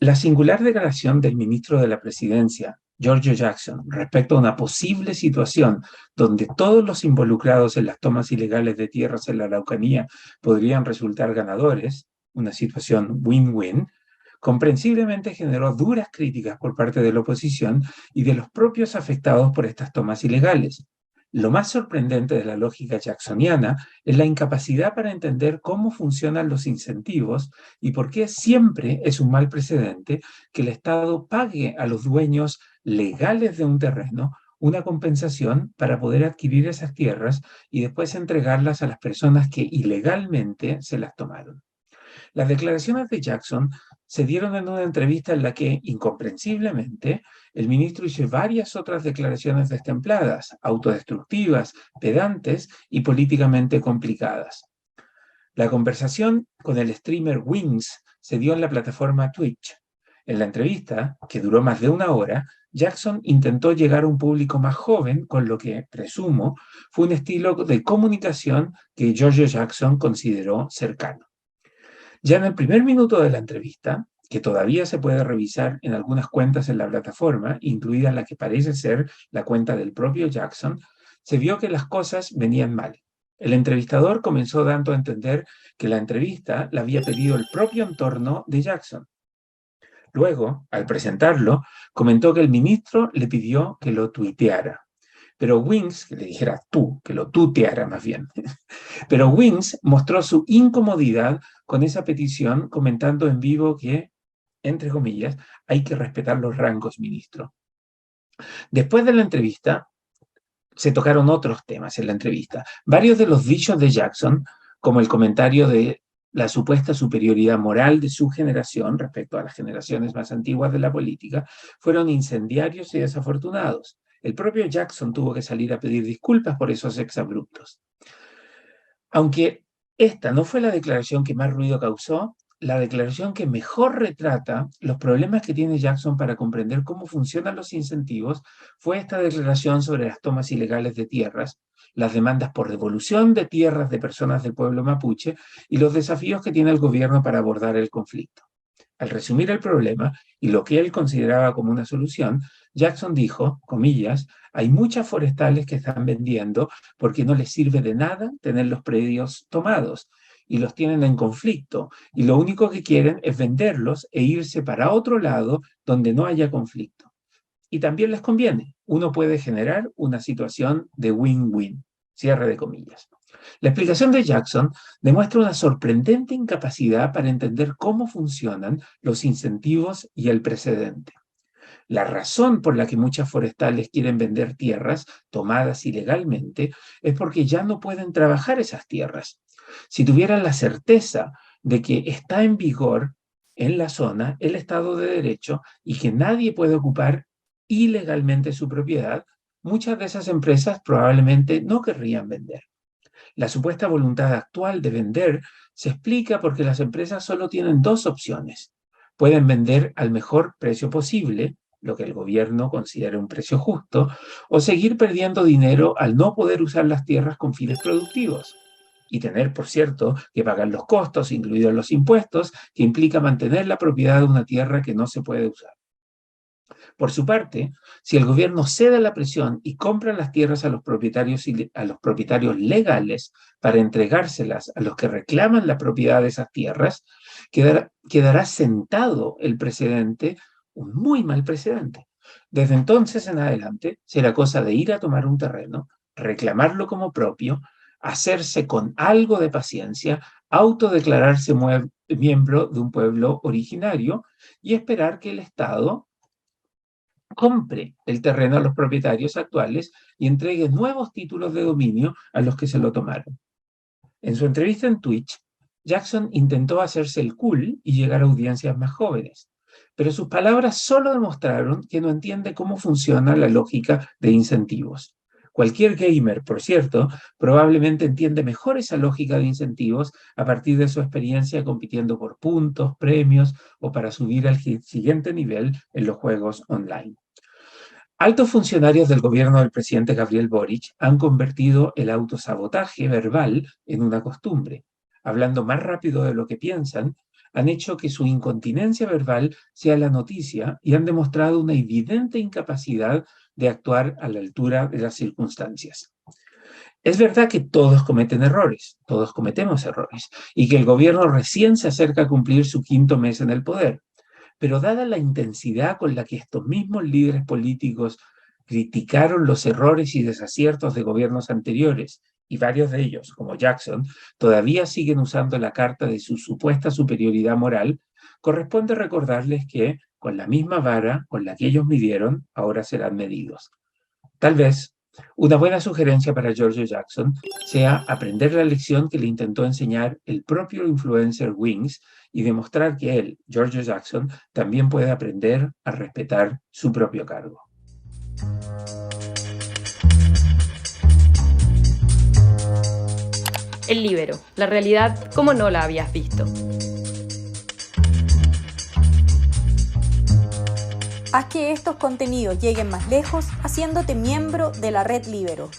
La singular declaración del ministro de la Presidencia, Giorgio Jackson, respecto a una posible situación donde todos los involucrados en las tomas ilegales de tierras en la Araucanía podrían resultar ganadores, una situación win-win, comprensiblemente generó duras críticas por parte de la oposición y de los propios afectados por estas tomas ilegales. Lo más sorprendente de la lógica jacksoniana es la incapacidad para entender cómo funcionan los incentivos y por qué siempre es un mal precedente que el Estado pague a los dueños legales de un terreno una compensación para poder adquirir esas tierras y después entregarlas a las personas que ilegalmente se las tomaron. Las declaraciones de Jackson se dieron en una entrevista en la que, incomprensiblemente, el ministro hizo varias otras declaraciones destempladas, autodestructivas, pedantes y políticamente complicadas. La conversación con el streamer Wings se dio en la plataforma Twitch. En la entrevista, que duró más de una hora, Jackson intentó llegar a un público más joven con lo que, presumo, fue un estilo de comunicación que Giorgio Jackson consideró cercano. Ya en el primer minuto de la entrevista, que todavía se puede revisar en algunas cuentas en la plataforma, incluida la que parece ser la cuenta del propio Jackson, se vio que las cosas venían mal. El entrevistador comenzó dando a entender que la entrevista la había pedido el propio entorno de Jackson. Luego, al presentarlo, comentó que el ministro le pidió que lo tuiteara. Pero Wings, que le dijera tú, que lo tuteara más bien, pero Wings mostró su incomodidad con esa petición, comentando en vivo que, entre comillas, hay que respetar los rangos, ministro. Después de la entrevista, se tocaron otros temas en la entrevista. Varios de los dichos de Jackson, como el comentario de la supuesta superioridad moral de su generación respecto a las generaciones más antiguas de la política, fueron incendiarios y desafortunados. El propio Jackson tuvo que salir a pedir disculpas por esos exabruptos. Aunque esta no fue la declaración que más ruido causó, la declaración que mejor retrata los problemas que tiene Jackson para comprender cómo funcionan los incentivos fue esta declaración sobre las tomas ilegales de tierras, las demandas por devolución de tierras de personas del pueblo mapuche y los desafíos que tiene el gobierno para abordar el conflicto. Al resumir el problema y lo que él consideraba como una solución, Jackson dijo, comillas, hay muchas forestales que están vendiendo porque no les sirve de nada tener los predios tomados y los tienen en conflicto y lo único que quieren es venderlos e irse para otro lado donde no haya conflicto. Y también les conviene, uno puede generar una situación de win-win, cierre de comillas. La explicación de Jackson demuestra una sorprendente incapacidad para entender cómo funcionan los incentivos y el precedente. La razón por la que muchas forestales quieren vender tierras tomadas ilegalmente es porque ya no pueden trabajar esas tierras. Si tuvieran la certeza de que está en vigor en la zona el Estado de Derecho y que nadie puede ocupar ilegalmente su propiedad, muchas de esas empresas probablemente no querrían vender. La supuesta voluntad actual de vender se explica porque las empresas solo tienen dos opciones. Pueden vender al mejor precio posible, lo que el gobierno considera un precio justo, o seguir perdiendo dinero al no poder usar las tierras con fines productivos. Y tener, por cierto, que pagar los costos, incluidos los impuestos, que implica mantener la propiedad de una tierra que no se puede usar. Por su parte, si el gobierno cede a la presión y compra las tierras a los propietarios legales para entregárselas a los que reclaman la propiedad de esas tierras, quedará sentado el precedente, un muy mal precedente. Desde entonces en adelante será cosa de ir a tomar un terreno, reclamarlo como propio, hacerse con algo de paciencia, autodeclararse miembro de un pueblo originario y esperar que el Estado compre el terreno a los propietarios actuales y entregue nuevos títulos de dominio a los que se lo tomaron. En su entrevista en Twitch, Jackson intentó hacerse el cool y llegar a audiencias más jóvenes, pero sus palabras solo demostraron que no entiende cómo funciona la lógica de incentivos. Cualquier gamer, por cierto, probablemente entiende mejor esa lógica de incentivos a partir de su experiencia compitiendo por puntos, premios o para subir al siguiente nivel en los juegos online. Altos funcionarios del gobierno del presidente Gabriel Boric han convertido el autosabotaje verbal en una costumbre, hablando más rápido de lo que piensan, han hecho que su incontinencia verbal sea la noticia y han demostrado una evidente incapacidad de actuar a la altura de las circunstancias. Es verdad que todos cometen errores, todos cometemos errores, y que el gobierno recién se acerca a cumplir su 5º mes en el poder. Pero dada la intensidad con la que estos mismos líderes políticos criticaron los errores y desaciertos de gobiernos anteriores, y varios de ellos, como Jackson, todavía siguen usando la carta de su supuesta superioridad moral, corresponde recordarles que, con la misma vara con la que ellos midieron, ahora serán medidos. Tal vez una buena sugerencia para George Jackson sea aprender la lección que le intentó enseñar el propio influencer Wings y demostrar que él, George Jackson, también puede aprender a respetar su propio cargo. El Líbero, la realidad como no la habías visto. Haz que estos contenidos lleguen más lejos haciéndote miembro de la Red Líbero.